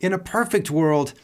In a perfect world,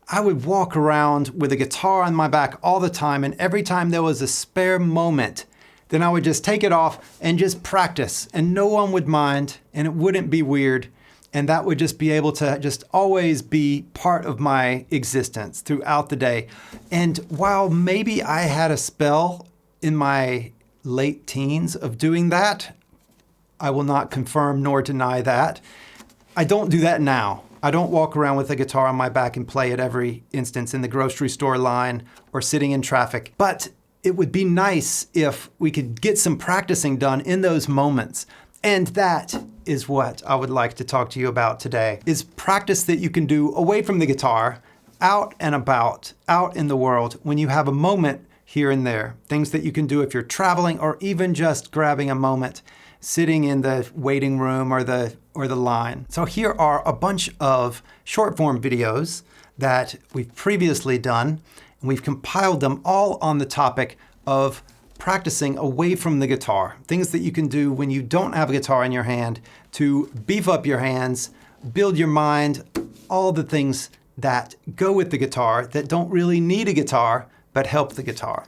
I would walk around with a guitar on my back all the time, and every time there was a spare moment, then I would just take it off and just practice, and no one would mind, and it wouldn't be weird, and that would just be able to just always be part of my existence throughout the day. And while maybe I had a spell in my late teens of doing that, I will not confirm nor deny that. I don't do that now. I don't walk around with a guitar on my back and play at every instance in the grocery store line or sitting in traffic. But it would be nice if we could get some practicing done in those moments. And that is what I would like to talk to you about today, is practice that you can do away from the guitar, out and about, out in the world, when you have a moment here and there. Things that you can do if you're traveling, or even just grabbing a moment sitting in the waiting room or the line. So here are a bunch of short form videos that we've previously done, and we've compiled them all on the topic of practicing away from the guitar. Things that you can do when you don't have a guitar in your hand to beef up your hands, build your mind, all the things that go with the guitar that don't really need a guitar, but help the guitar.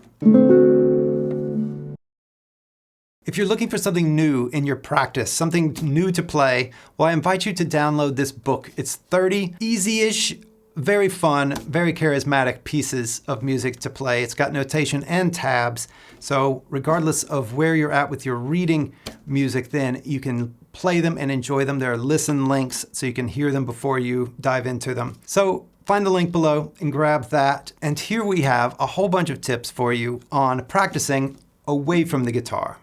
If you're looking for something new in your practice, something new to play, well, I invite you to download this book. It's 30 easy-ish, very fun, very charismatic pieces of music to play. It's got notation and tabs. So regardless of where you're at with your reading music, then you can play them and enjoy them. There are listen links so you can hear them before you dive into them. So find the link below and grab that. And here we have a whole bunch of tips for you on practicing away from the guitar.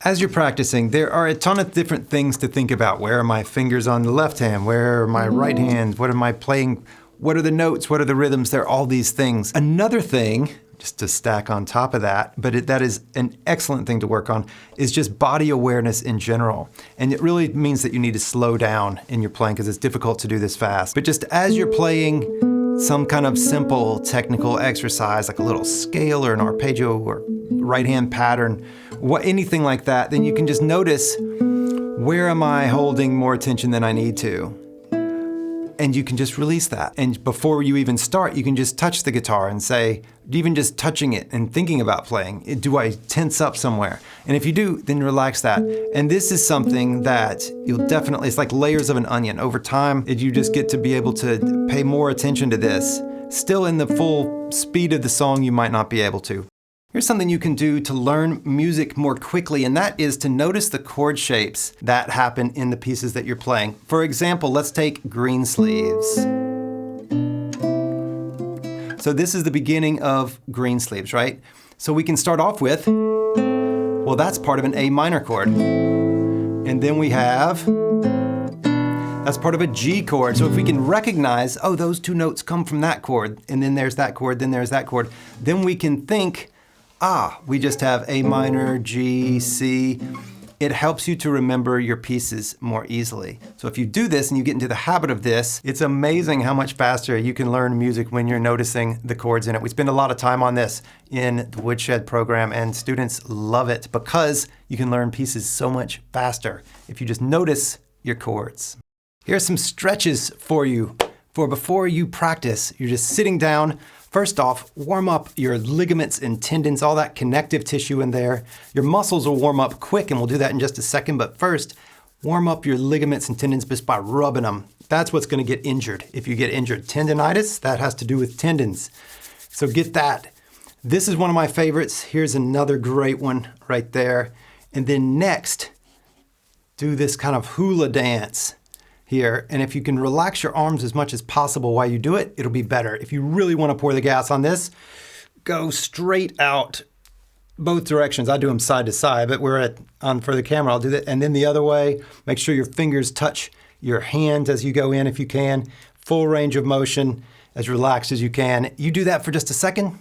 As you're practicing, there are a ton of different things to think about. Where are my fingers on the left hand? Where are my right hand? What am I playing? What are the notes? What are the rhythms? There are all these things. Another thing, just to stack on top of that, but that is an excellent thing to work on, is just body awareness in general. And it really means that you need to slow down in your playing because it's difficult to do this fast. But just as you're playing some kind of simple technical exercise, like a little scale or an arpeggio or right hand pattern, anything like that, then you can just notice, where am I holding more attention than I need to? And you can just release that. And before you even start, you can just touch the guitar and say, even just touching it and thinking about playing, do I tense up somewhere? And if you do, then relax that. And this is something that you'll definitely, it's like layers of an onion. Over time, you just get to be able to pay more attention to this. Still in the full speed of the song, you might not be able to. Here's something you can do to learn music more quickly, and that is to notice the chord shapes that happen in the pieces that you're playing. For example, let's take Greensleeves. So this is the beginning of Greensleeves, right? So we can start off with, well, that's part of an A minor chord. And then we have, that's part of a G chord. So if we can recognize, oh, those two notes come from that chord, and then there's that chord, then there's that chord, then we can think, we just have A minor, G, C. It helps you to remember your pieces more easily. So if you do this and you get into the habit of this, it's amazing how much faster you can learn music when you're noticing the chords in it. We spend a lot of time on this in the Woodshed program, and students love it because you can learn pieces so much faster if you just notice your chords. Here are some stretches for you for before you practice. You're just sitting down. First off, warm up your ligaments and tendons, all that connective tissue in there. Your muscles will warm up quick, and we'll do that in just a second. But first, warm up your ligaments and tendons just by rubbing them. That's what's going to get injured. If you get injured, tendonitis, that has to do with tendons. So get that. This is one of my favorites. Here's another great one right there. And then next, do this kind of hula dance here. And if you can relax your arms as much as possible while you do it, it'll be better. If you really want to pour the gas on this, go straight out both directions. I do them side to side, but for the camera, I'll do that. And then the other way, make sure your fingers touch your hands as you go in if you can. Full range of motion, as relaxed as you can. You do that for just a second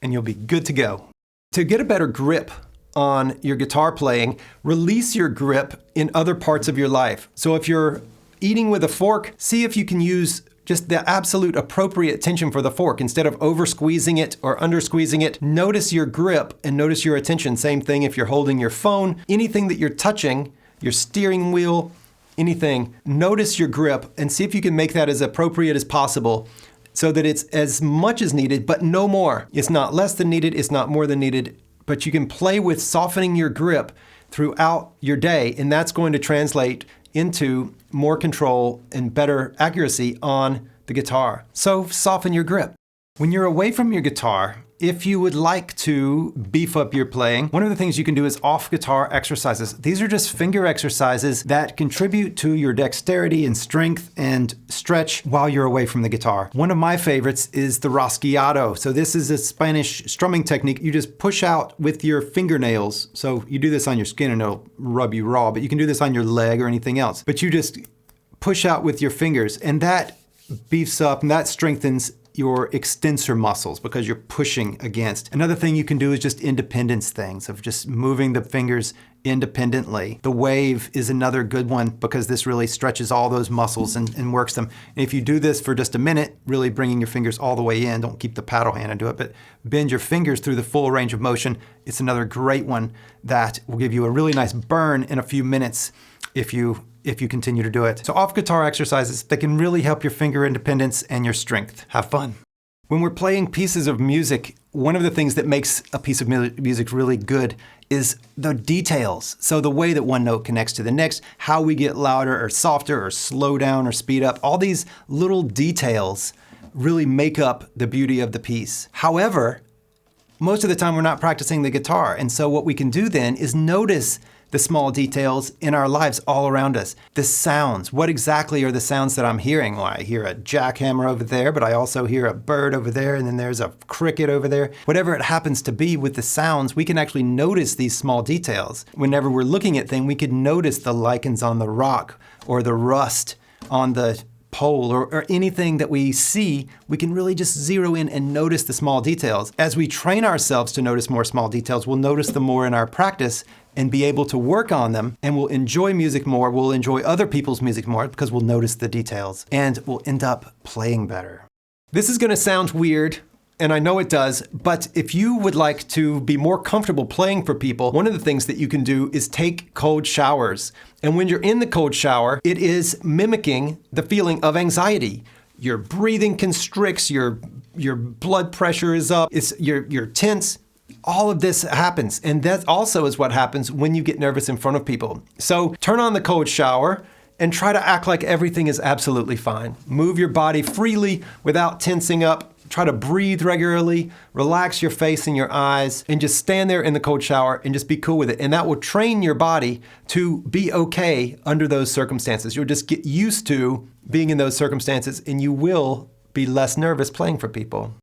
and you'll be good to go. To get a better grip on your guitar playing, release your grip in other parts of your life. So if you're eating with a fork, see if you can use just the absolute appropriate tension for the fork instead of over squeezing it or under squeezing it. Notice your grip and notice your attention. Same thing if you're holding your phone. Anything that you're touching, your steering wheel, anything, notice your grip and see if you can make that as appropriate as possible so that it's as much as needed, but no more. It's not less than needed, it's not more than needed, but you can play with softening your grip throughout your day, and that's going to translate into more control and better accuracy on the guitar. So soften your grip. When you're away from your guitar, if you would like to beef up your playing, one of the things you can do is off guitar exercises. These are just finger exercises that contribute to your dexterity and strength and stretch while you're away from the guitar. One of my favorites is the rasgueado. So this is a Spanish strumming technique. You just push out with your fingernails. So you do this on your skin and it'll rub you raw, but you can do this on your leg or anything else. But you just push out with your fingers, and that beefs up and that strengthens your extensor muscles because you're pushing against. Another thing you can do is just independence things of just moving the fingers independently. The wave is another good one because this really stretches all those muscles and works them. And if you do this for just a minute, really bringing your fingers all the way in, don't keep the paddle hand and do it, but bend your fingers through the full range of motion. It's another great one that will give you a really nice burn in a few minutes if you continue to do it. So off guitar exercises that can really help your finger independence and your strength. Have fun. When we're playing pieces of music, one of the things that makes a piece of music really good is the details. So the way that one note connects to the next, how we get louder or softer or slow down or speed up, all these little details really make up the beauty of the piece. However, most of the time we're not practicing the guitar. And so what we can do then is notice the small details in our lives all around us. The sounds, what exactly are the sounds that I'm hearing? Well, I hear a jackhammer over there, but I also hear a bird over there, and then there's a cricket over there. Whatever it happens to be with the sounds, we can actually notice these small details. Whenever we're looking at things, we can notice the lichens on the rock or the rust on the pole or anything that we see, we can really just zero in and notice the small details. As we train ourselves to notice more small details, we'll notice them more in our practice and be able to work on them, and we'll enjoy music more, we'll enjoy other people's music more because we'll notice the details and we'll end up playing better. This is gonna sound weird, and I know it does, but if you would like to be more comfortable playing for people, one of the things that you can do is take cold showers. And when you're in the cold shower, it is mimicking the feeling of anxiety. Your breathing constricts, your blood pressure is up, you're tense. All of this happens, and that also is what happens when you get nervous in front of people. So turn on the cold shower and try to act like everything is absolutely fine. Move your body freely without tensing up. Try to breathe regularly, relax your face and your eyes, and just stand there in the cold shower and just be cool with it. And that will train your body to be okay under those circumstances. You'll just get used to being in those circumstances, and you will be less nervous playing for people.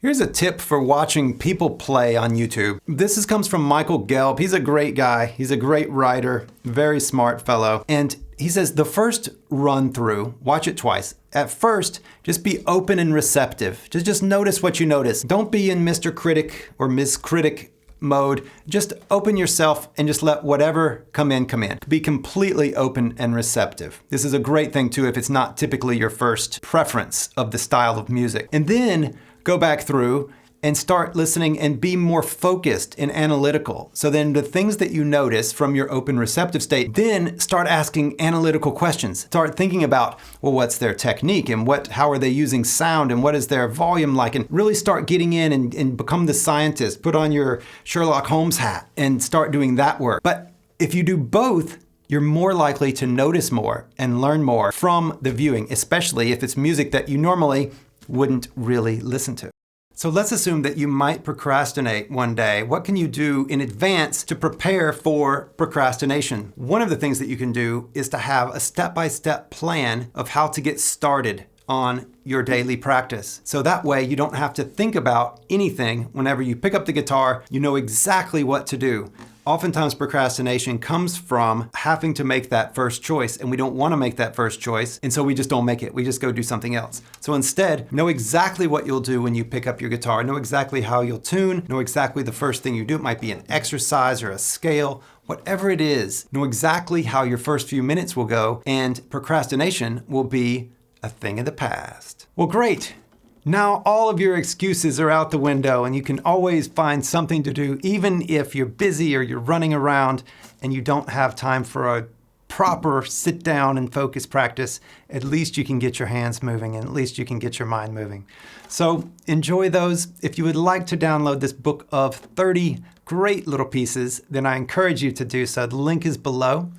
Here's a tip for watching people play on YouTube. This comes from Michael Gelb. He's a great guy. He's a great writer, very smart fellow. And he says the first run through, watch it twice. At first, just be open and receptive. Just notice what you notice. Don't be in Mr. Critic or Ms. Critic mode. Just open yourself and just let whatever come in, come in. Be completely open and receptive. This is a great thing too if it's not typically your first preference of the style of music. And then go back through and start listening and be more focused and analytical. So then the things that you notice from your open receptive state, then start asking analytical questions. Start thinking about, well, what's their technique and how are they using sound and what is their volume like? And really start getting in and become the scientist. Put on your Sherlock Holmes hat and start doing that work. But if you do both, you're more likely to notice more and learn more from the viewing, especially if it's music that you normally wouldn't really listen to. So let's assume that you might procrastinate one day. What can you do in advance to prepare for procrastination? One of the things that you can do is to have a step-by-step plan of how to get started on your daily practice. So that way you don't have to think about anything. Whenever you pick up the guitar, you know exactly what to do. Oftentimes procrastination comes from having to make that first choice, and we don't want to make that first choice, and so we just don't make it. We just go do something else. So instead, know exactly what you'll do when you pick up your guitar. Know exactly how you'll tune. Know exactly the first thing you do. It might be an exercise or a scale. Whatever it is, know exactly how your first few minutes will go, and procrastination will be a thing of the past. Well, great. Now all of your excuses are out the window and you can always find something to do, even if you're busy or you're running around and you don't have time for a proper sit down and focus practice, at least you can get your hands moving and at least you can get your mind moving. So enjoy those. If you would like to download this book of 30 great little pieces, then I encourage you to do so. The link is below.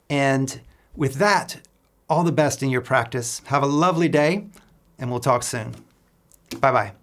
And with that, all the best in your practice. Have a lovely day, and we'll talk soon. Bye-bye.